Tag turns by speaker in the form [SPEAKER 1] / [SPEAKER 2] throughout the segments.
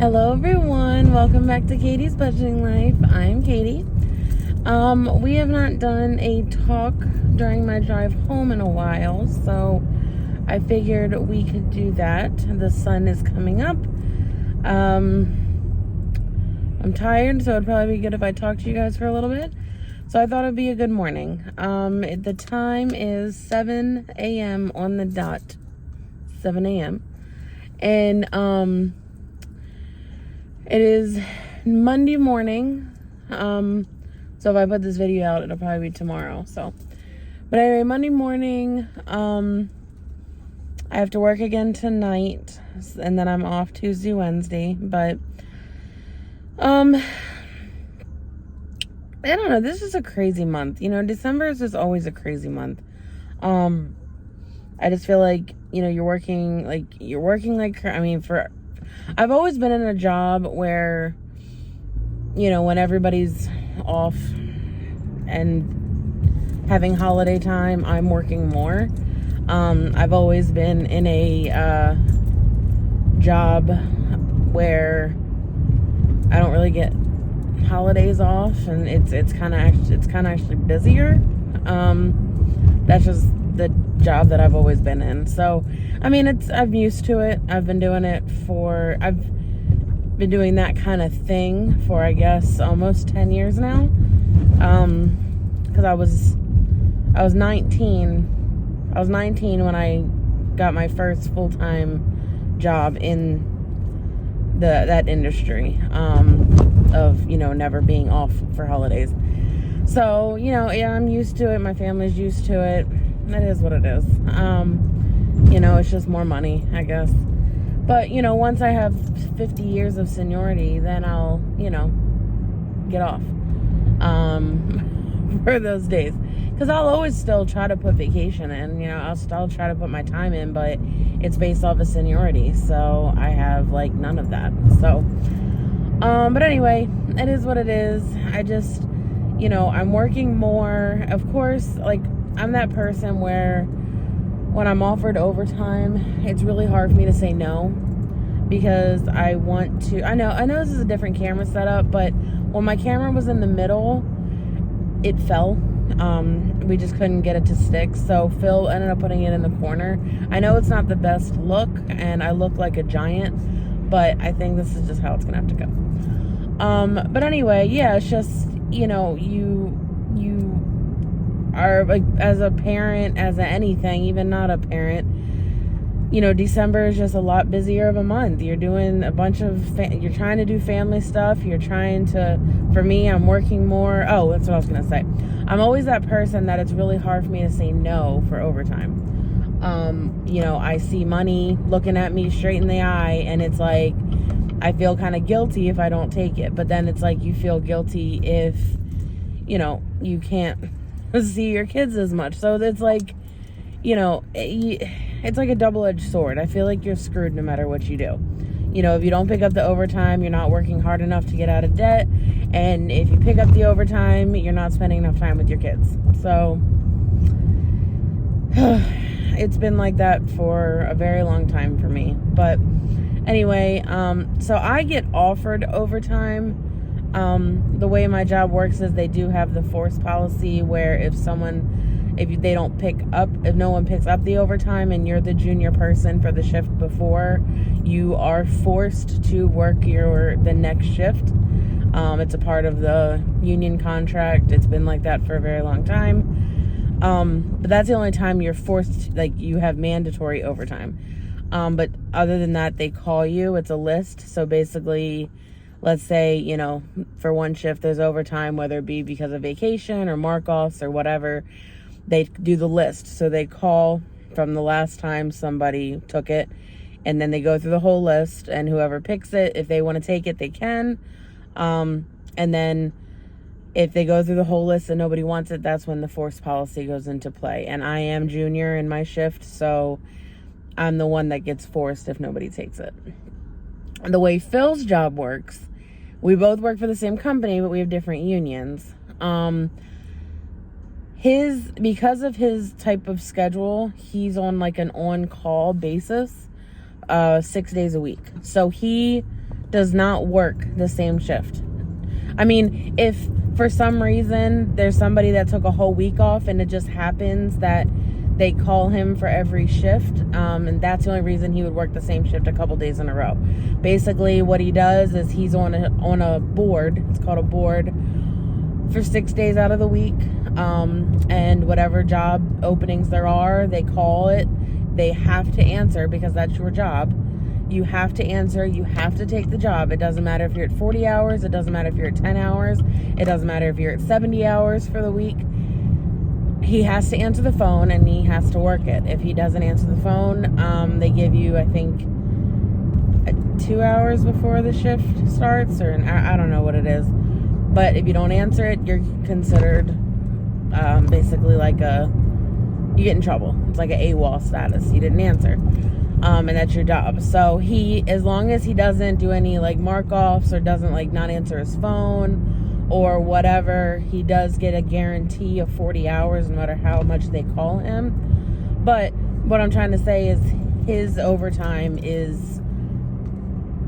[SPEAKER 1] Hello everyone, welcome back to Katie's Budgeting Life. I'm Katie. We have not done a talk during my drive home in a while, so I figured we could do that. The sun is coming up. I'm tired, so it'd probably be good if I talked to you guys for a little bit. So I thought it'd be a good morning. The time is 7 a.m. on the dot. 7 a.m. And, it is Monday morning. So if I put this video out, it'll probably be tomorrow. But anyway, Monday morning, I have to work again tonight, and then I'm off Tuesday, Wednesday. But, I don't know. This is a crazy month. December is just always a crazy month. I just feel like, you're working I've always been in a job where, when everybody's off and having holiday time, I'm working more. I've always been in a job where I don't really get holidays off, and it's kind of actually busier. That's just the job that I've always been in. So, I'm used to it. I've been doing that kind of thing for, I guess, almost 10 years now. Because I was 19. I was 19 when I got my first full-time job in that industry, of, never being off for holidays. So, yeah, I'm used to it. My family's used to it. That is what it is. It's just more money, I guess. But, once I have 50 years of seniority, then I'll, get off for those days. Because I'll always still try to put vacation in. I'll still try to put my time in, but it's based off of seniority. So I have, none of that. So, but anyway, it is what it is. I just, I'm working more. Of course, I'm that person where when I'm offered overtime, it's really hard for me to say no, because I want to. I know this is a different camera setup, but when my camera was in the middle, it fell. We just couldn't get it to stick, so Phil ended up putting it in the corner. I know it's not the best look, and I look like a giant, but I think this is just how it's gonna have to go. But anyway, yeah, it's just, you are, as a parent, anything, even not a parent, December is just a lot busier of a month. You're doing a bunch of, you're trying to do family stuff. For me, I'm working more. Oh, that's what I was going to say. I'm always that person that it's really hard for me to say no for overtime. I see money looking at me straight in the eye, and it's like, I feel kind of guilty if I don't take it. But then it's like, you feel guilty if, you can't see your kids as much. So it's like, it's like a double-edged sword. I feel like you're screwed no matter what you do. If you don't pick up the overtime, you're not working hard enough to get out of debt. And if you pick up the overtime, you're not spending enough time with your kids. So it's been like that for a very long time for me. But anyway, so I get offered overtime. The way my job works is they do have the force policy where if no one picks up the overtime and you're the junior person for the shift before, you are forced to work the next shift. It's a part of the union contract. It's been like that for a very long time. But that's the only time you're forced, you have mandatory overtime. But other than that, they call you. It's a list. So basically, let's say, for one shift there's overtime, whether it be because of vacation or mark-offs or whatever, they do the list. So they call from the last time somebody took it, and then they go through the whole list, and whoever picks it, if they want to take it, they can. And then if they go through the whole list and nobody wants it, that's when the force policy goes into play. And I am junior in my shift, so I'm the one that gets forced if nobody takes it. The way Phil's job works, we both work for the same company, but we have different unions. Because of his type of schedule, he's on an on-call basis, 6 days a week. So he does not work the same shift. I mean, if for some reason there's somebody that took a whole week off and it just happens that they call him for every shift, and that's the only reason he would work the same shift a couple days in a row. Basically, what he does is he's on a board. It's called a board for 6 days out of the week, and whatever job openings there are, they call it. They have to answer because that's your job. You have to answer. You have to take the job. It doesn't matter if you're at 40 hours. It doesn't matter if you're at 10 hours. It doesn't matter if you're at 70 hours for the week. He has to answer the phone and he has to work it. If he doesn't answer the phone, they give you, I think, 2 hours before the shift starts, or I don't know what it is. But if you don't answer it, you're considered basically like you get in trouble. It's like an AWOL status. You didn't answer. And that's your job. So as long as he doesn't do any like mark-offs or doesn't like not answer his phone or whatever, he does get a guarantee of 40 hours no matter how much they call him. But what I'm trying to say is his overtime is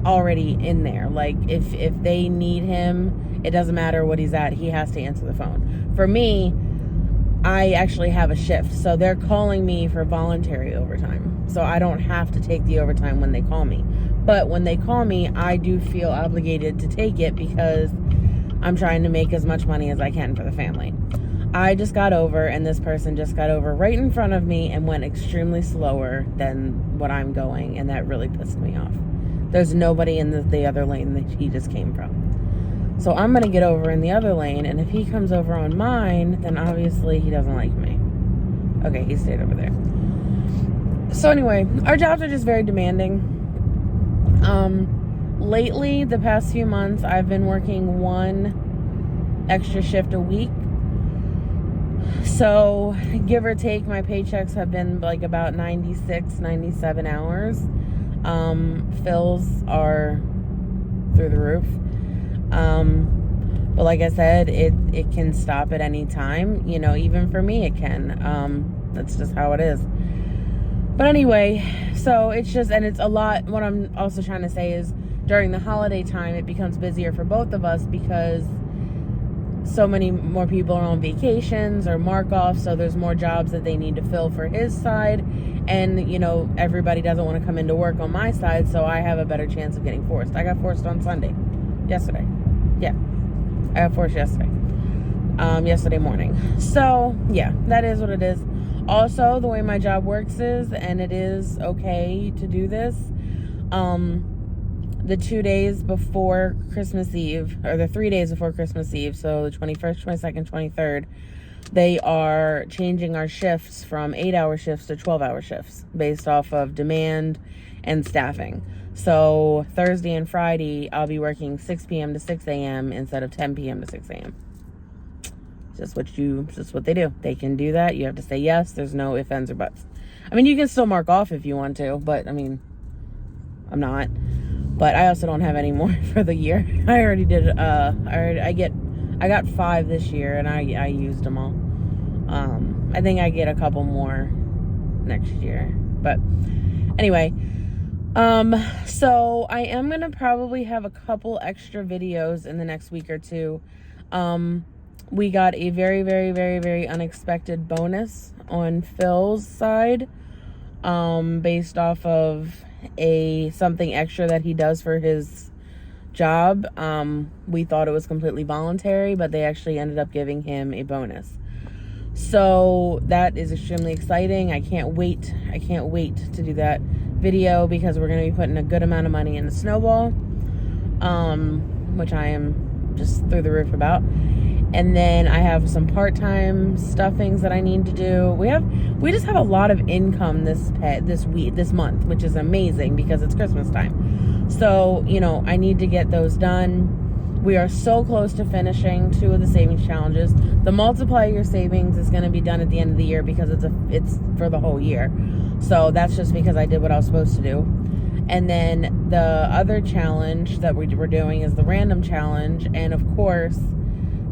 [SPEAKER 1] already in there. Like if they need him, it doesn't matter what he's at, he has to answer the phone. For me, I actually have a shift, so they're calling me for voluntary overtime. So I don't have to take the overtime when they call me. But when they call me, I do feel obligated to take it because I'm trying to make as much money as I can for the family. I just got over, and this person just got over right in front of me and went extremely slower than what I'm going, and that really pissed me off. There's nobody in the other lane that he just came from. So I'm going to get over in the other lane, and if he comes over on mine, then obviously he doesn't like me. Okay, he stayed over there. So anyway, our jobs are just very demanding. Lately, the past few months, I've been working 1 extra shift a week. So, give or take, my paychecks have been like about 96, 97 hours. Fills are through the roof. But like I said, it can stop at any time. You know, even for me, it can. That's just how it is. But anyway, so it's just, and it's a lot. What I'm also trying to say is during the holiday time, it becomes busier for both of us because so many more people are on vacations or mark-offs, so there's more jobs that they need to fill for his side. And, you know, everybody doesn't want to come into work on my side, so I have a better chance of getting forced. I got forced on yesterday. Yeah, I got forced yesterday morning. So, yeah, that is what it is. Also, the way my job works is, and it is okay to do this, the 2 days before Christmas Eve, or the 3 days before Christmas Eve, so the 21st, 22nd, 23rd, they are changing our shifts from 8-hour shifts to 12-hour shifts based off of demand and staffing. So Thursday and Friday, I'll be working 6 p.m. to 6 a.m. instead of 10 p.m. to 6 a.m. Just what they do. They can do that. You have to say yes. There's no ifs, ands, or buts. I mean, you can still mark off if you want to, but I mean, I'm not. But I also don't have any more for the year. I already did. I got 5 this year, and I used them all. I think I get a couple more next year. But anyway, so I am gonna probably have a couple extra videos in the next week or two. We got a very, very, very, very unexpected bonus on Phil's side, based off of something extra that he does for his job. We thought it was completely voluntary, but they actually ended up giving him a bonus. So that is extremely exciting. I can't wait to do that video because we're going to be putting a good amount of money in the snowball, which I am just through the roof about. And then I have some part-time stuffings that I need to do. We just have a lot of income this month, which is amazing because it's Christmas time. So, you know, I need to get those done. We are so close to finishing 2 of the savings challenges. The multiply your savings is going to be done at the end of the year because it's for the whole year. So that's just because I did what I was supposed to do. And then the other challenge that we're doing is the random challenge. And of course,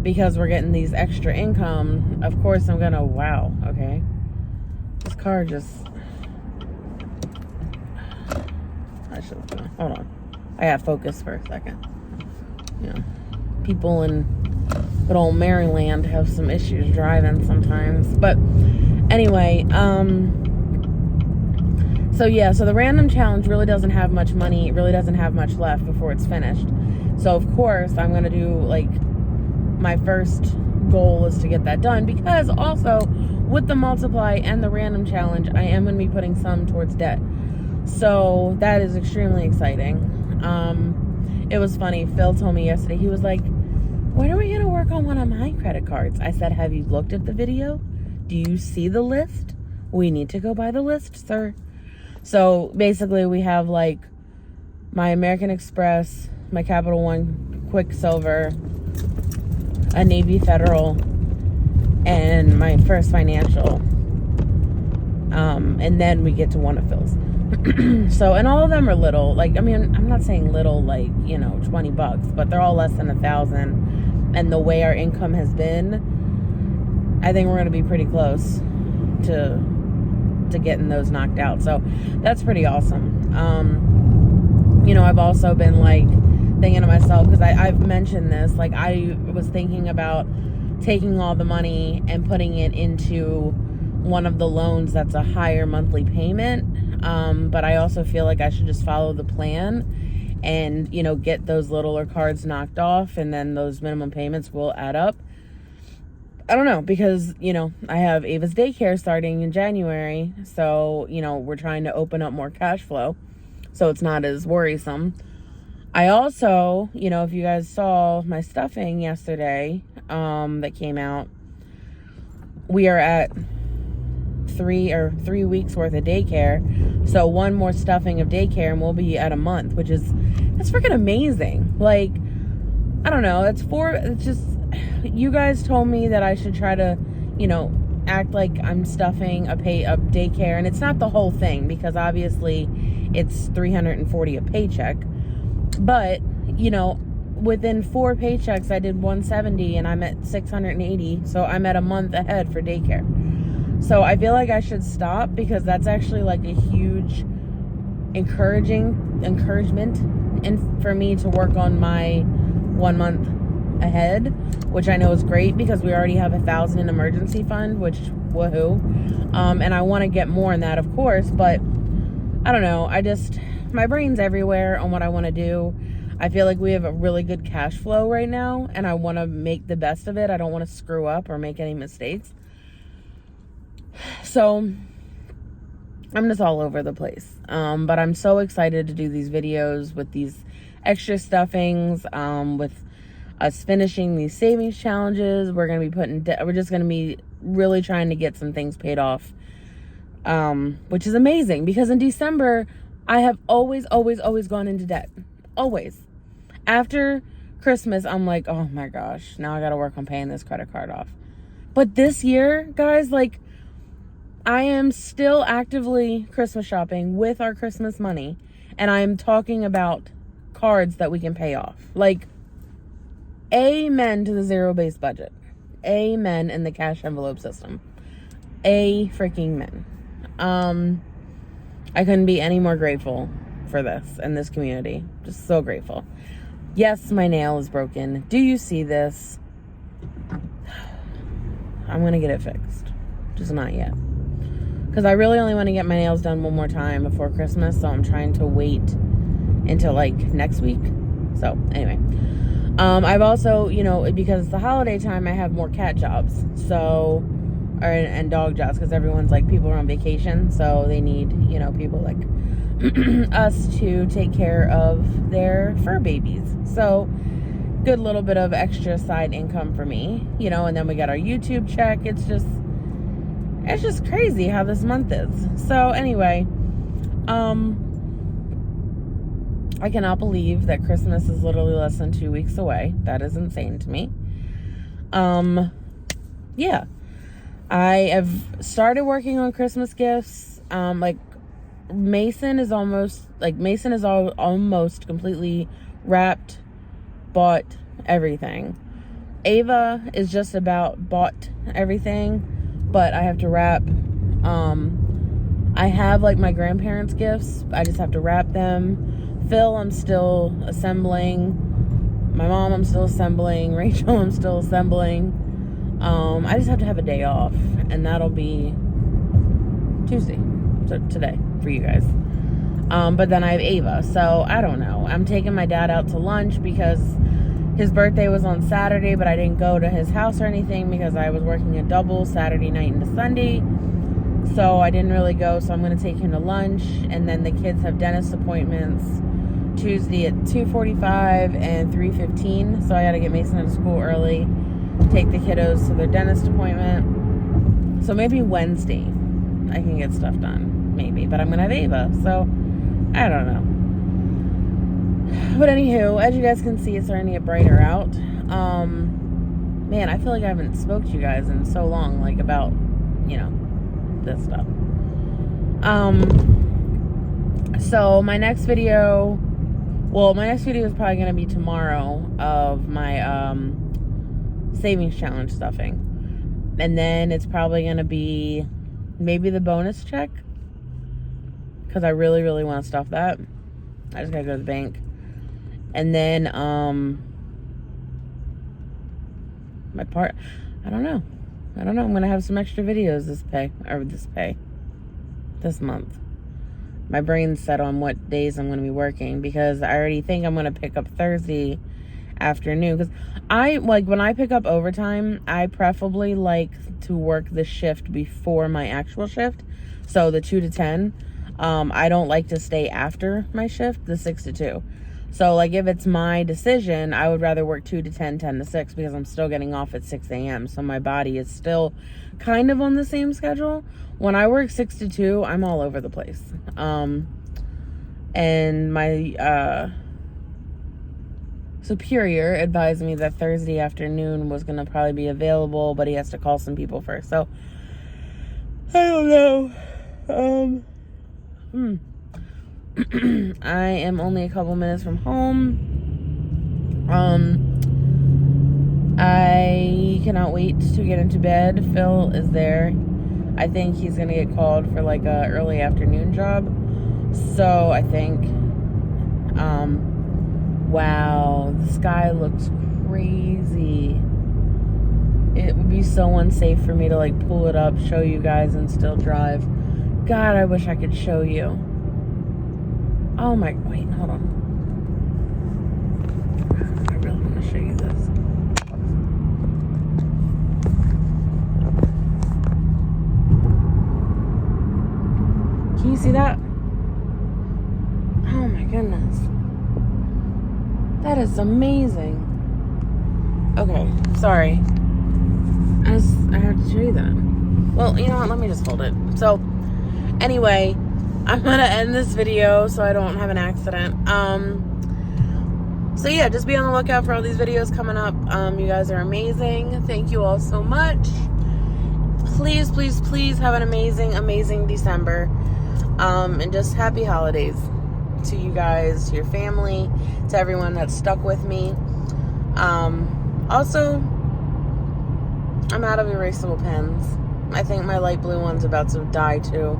[SPEAKER 1] because we're getting these extra income, of course I'm gonna, wow, okay. This car just, hold on. I got focused for a second. You know, people in good old Maryland have some issues driving sometimes. But anyway, so yeah, so the random challenge really doesn't have much money. It really doesn't have much left before it's finished. So of course, I'm going to do, like, my first goal is to get that done, because also with the multiply and the random challenge, I am going to be putting some towards debt. So that is extremely exciting. It was funny. Phil told me yesterday, he was like, when are we going to work on one of my credit cards? I said, have you looked at the video? Do you see the list? We need to go by the list, sir. So basically we have, like, my American Express, my Capital One Quicksilver, a Navy Federal, and my First Financial. And then we get to one of Phil's. So, and all of them are little. Like, I mean, I'm not saying little, like, you know, $20, but they're all less than $1,000. And the way our income has been, I think we're going to be pretty close to getting those knocked out. So that's pretty awesome. You know, I've also been, like, thinking to myself, because I've mentioned this, like, I was thinking about taking all the money and putting it into one of the loans that's a higher monthly payment. But I also feel like I should just follow the plan and, you know, get those littler cards knocked off, and then those minimum payments will add up. I don't know, because, you know, I have Ava's daycare starting in January. So, you know, we're trying to open up more cash flow so it's not as worrisome. I also, you know, if you guys saw my stuffing yesterday, that came out, we are at 3 weeks worth of daycare. So one more stuffing of daycare and we'll be at a month, that's freaking amazing. Like, I don't know, it's just, you guys told me that I should try to, you know, act like I'm stuffing a daycare, and it's not the whole thing, because obviously it's $340 a paycheck. But, you know, within 4 paychecks, I did $170 and I'm at $680. So I'm at a month ahead for daycare. So I feel like I should stop, because that's actually like a huge encouragement and for me to work on my 1 month ahead, which I know is great, because we already have 1,000 in emergency fund, which woohoo. And I want to get more in that, of course, but I don't know. My brain's everywhere on what I want to do. I feel like we have a really good cash flow right now, and I want to make the best of it. I don't want to screw up or make any mistakes. So I'm just all over the place. But I'm so excited to do these videos with these extra stuffings, with us finishing these savings challenges. We're going to be we're just going to be really trying to get some things paid off, which is amazing, because in December, I have always gone into debt. Always. After Christmas, I'm like, oh my gosh, now I got to work on paying this credit card off. But this year, guys, like, I am still actively Christmas shopping with our Christmas money, and I'm talking about cards that we can pay off. Like, amen to the zero-based budget. Amen in the cash envelope system. A freaking men. I couldn't be any more grateful for this and this community. Just so grateful. Yes, my nail is broken. Do you see this? I'm going to get it fixed. Just not yet. Because I really only want to get my nails done one more time before Christmas. So I'm trying to wait until, like, next week. So, anyway. I've also, you know, because it's the holiday time, I have more cat jobs. So, and dog jobs. Because everyone's, like, people are on vacation. So they need, you know, people like us to take care of their fur babies. So, good little bit of extra side income for me, you know. And then we got our YouTube check. It's just crazy how this month is. So anyway, I cannot believe that Christmas is literally less than 2 weeks away. That is insane to me. Yeah, I have started working on Christmas gifts. Like, Mason is almost completely wrapped, bought everything. Ava is just about bought everything, but I have to wrap. I have, like, my grandparents' gifts. I just have to wrap them. Phil, I'm still assembling. My mom, I'm still assembling. Rachel, I'm still assembling. I just have to have a day off, and that'll be Tuesday, so today for you guys. But then I have Ava, so I don't know. I'm taking my dad out to lunch because his birthday was on Saturday, but I didn't go to his house or anything because I was working a double Saturday night into Sunday. So I didn't really go, so I'm going to take him to lunch, and then the kids have dentist appointments Tuesday at 2:45 and 3:15, so I got to get Mason out of school early, take the kiddos to their dentist appointment. So maybe Wednesday I can get stuff done, maybe, but I'm going to have Ava, so I don't know. But anywho, as you guys can see, it's starting to get brighter out. Man, I feel like I haven't spoke to you guys in so long, like about, you know, this stuff. So my next video is probably going to be tomorrow of my savings challenge stuffing, and then it's probably going to be maybe the bonus check, because I really want to stuff that. I just gotta go to the bank, and then I don't know, I'm gonna have some extra videos this month. My brain's set on what days I'm going to be working, because I already think I'm going to pick up Thursday afternoon. Because when I pick up overtime, I preferably like to work the shift before my actual shift. So the 2 to 10. I don't like to stay after my shift, the 6 to 2. So like if it's my decision, I would rather work 2 to 10, 10 to 6, because I'm still getting off at 6 a.m. So my body is still kind of on the same schedule. When I work 6 to 2, I'm all over the place. And my superior advised me that Thursday afternoon was going to probably be available, but he has to call some people first. So, I don't know. I am only a couple minutes from home. I cannot wait to get into bed. Phil is there. I think he's going to get called for like a early afternoon job. So I think, wow, the sky looks crazy. It would be so unsafe for me to like pull it up, show you guys, and still drive. God, I wish I could show you. Oh my, wait, hold on. I really want to show you this. Can you see that? Oh my goodness. That is amazing. Okay, sorry. I have to show you that. Well, you know what? Let me just hold it. So, anyway, I'm going to end this video so I don't have an accident. So yeah, just be on the lookout for all these videos coming up. You guys are amazing. Thank you all so much. Please, please, please have an amazing December. And just happy holidays to you guys, to your family, to everyone that's stuck with me. Also, I'm out of erasable pens. I think my light blue one's about to die too.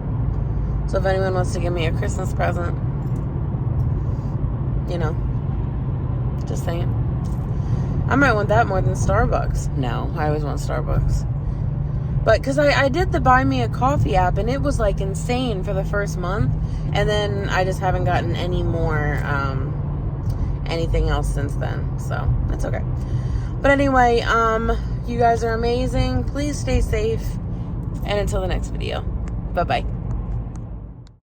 [SPEAKER 1] So if anyone wants to give me a Christmas present, you know, just saying. I might want that more than Starbucks. No, I always want Starbucks. But because I did the Buy Me a Coffee app, and it was like insane for the first month. And then I just haven't gotten any more, anything else since then. So that's okay. But anyway, you guys are amazing. Please stay safe. And until the next video, bye-bye.